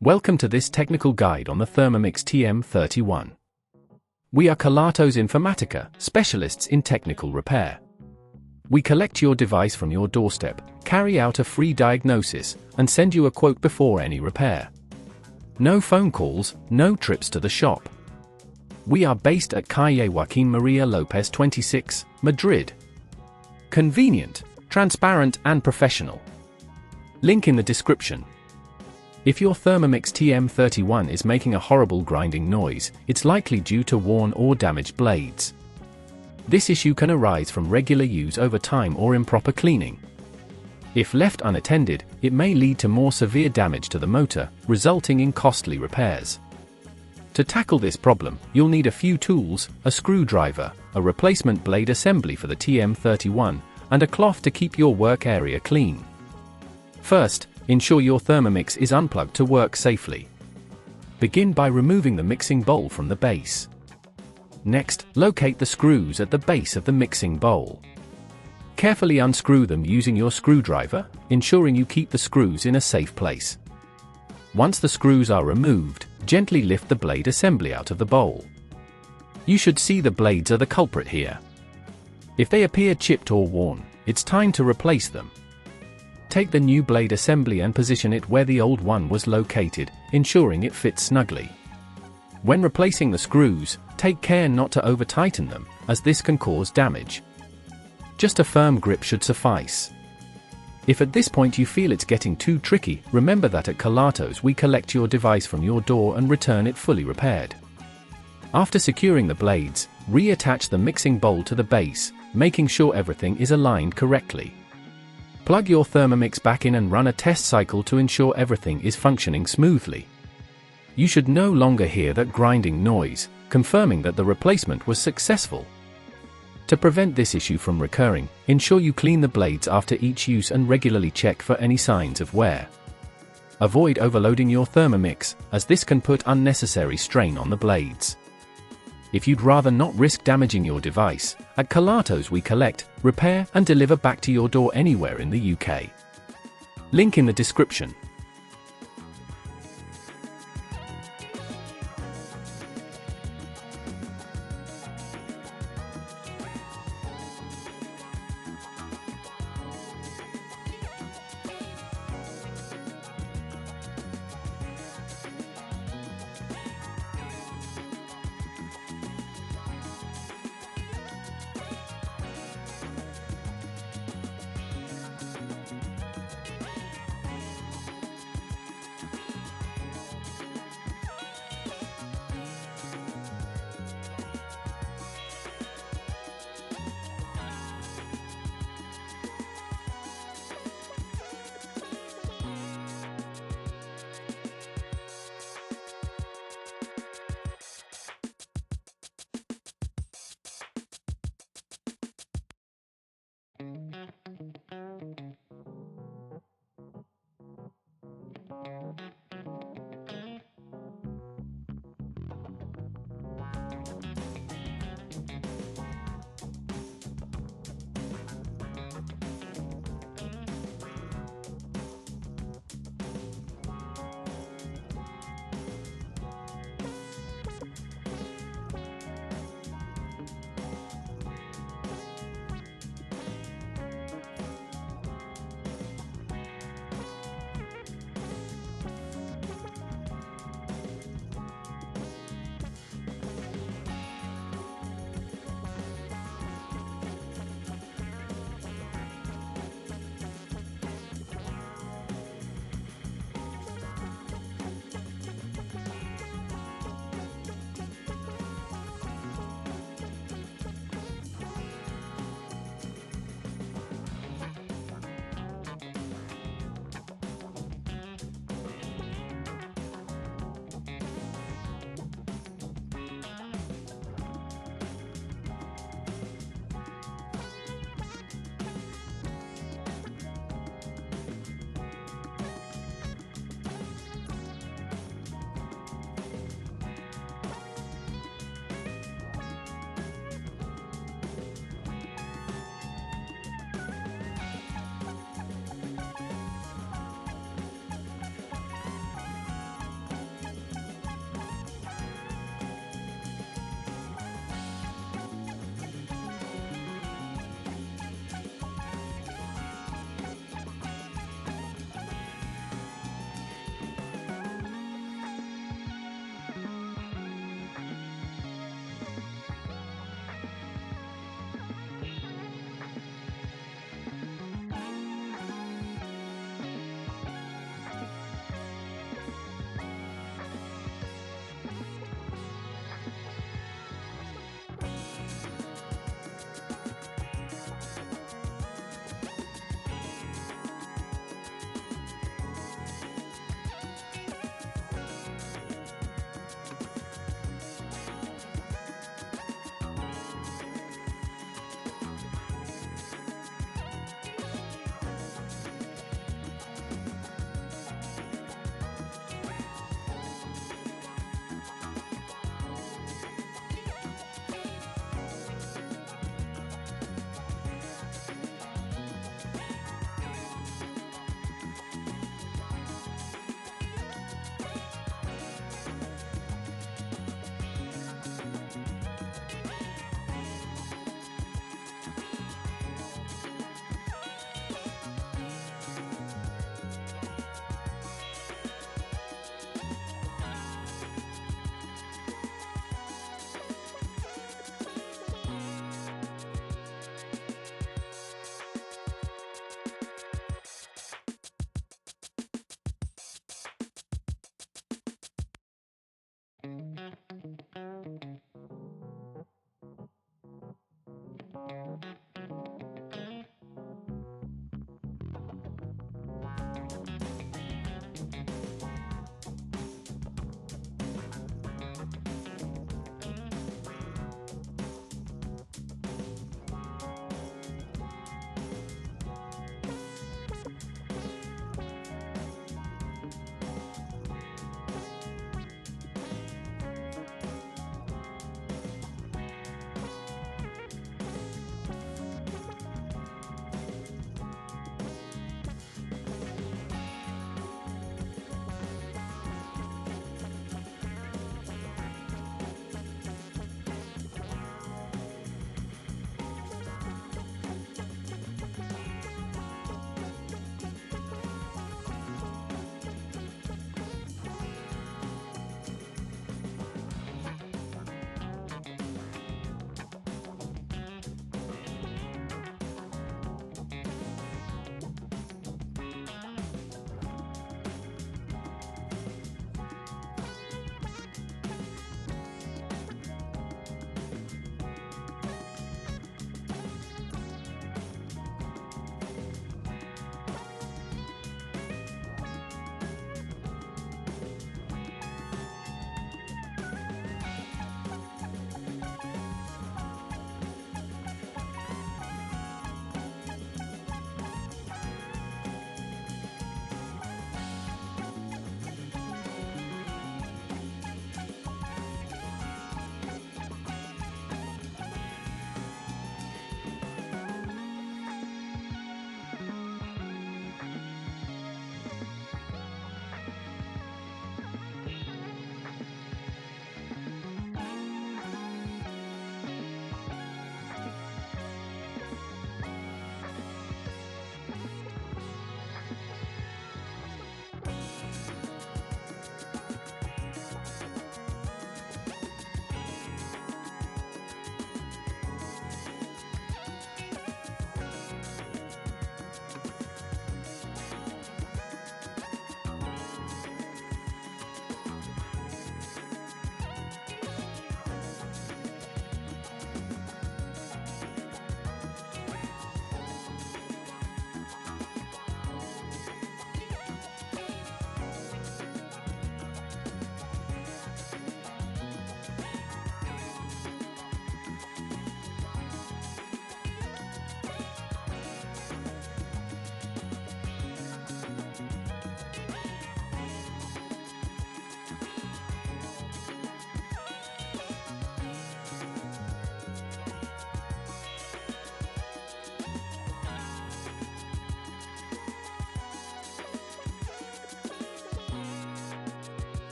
Welcome to this technical guide on the Thermomix TM31. We are Kelatos Informatica, specialists in technical repair. We collect your device from your doorstep, carry out a free diagnosis, and send you a quote before any repair. No phone calls, no trips to the shop. We are based at Calle Joaquín María López 26, Madrid. Convenient, transparent and professional. Link in the description. If your Thermomix TM31 is making a horrible grinding noise, it's likely due to worn or damaged blades. This issue can arise from regular use over time or improper cleaning. If left unattended, it may lead to more severe damage to the motor, resulting in costly repairs. To tackle this problem, you'll need a few tools: a screwdriver, a replacement blade assembly for the TM31, and a cloth to keep your work area clean. First, ensure your Thermomix is unplugged to work safely. Begin by removing the mixing bowl from the base. Next, locate the screws at the base of the mixing bowl. Carefully unscrew them using your screwdriver, ensuring you keep the screws in a safe place. Once the screws are removed, gently lift the blade assembly out of the bowl. You should see the blades are the culprit here. If they appear chipped or worn, it's time to replace them. Take the new blade assembly and position it where the old one was located, ensuring it fits snugly. When replacing the screws, take care not to over-tighten them, as this can cause damage. Just a firm grip should suffice. If at this point you feel it's getting too tricky, remember that at Kelatos we collect your device from your door and return it fully repaired. After securing the blades, reattach the mixing bowl to the base, making sure everything is aligned correctly. Plug your Thermomix back in and run a test cycle to ensure everything is functioning smoothly. You should no longer hear that grinding noise, confirming that the replacement was successful. To prevent this issue from recurring, ensure you clean the blades after each use and regularly check for any signs of wear. Avoid overloading your Thermomix, as this can put unnecessary strain on the blades. If you'd rather not risk damaging your device, at Kelatos we collect, repair and deliver back to your door anywhere in the UK. Link in the description.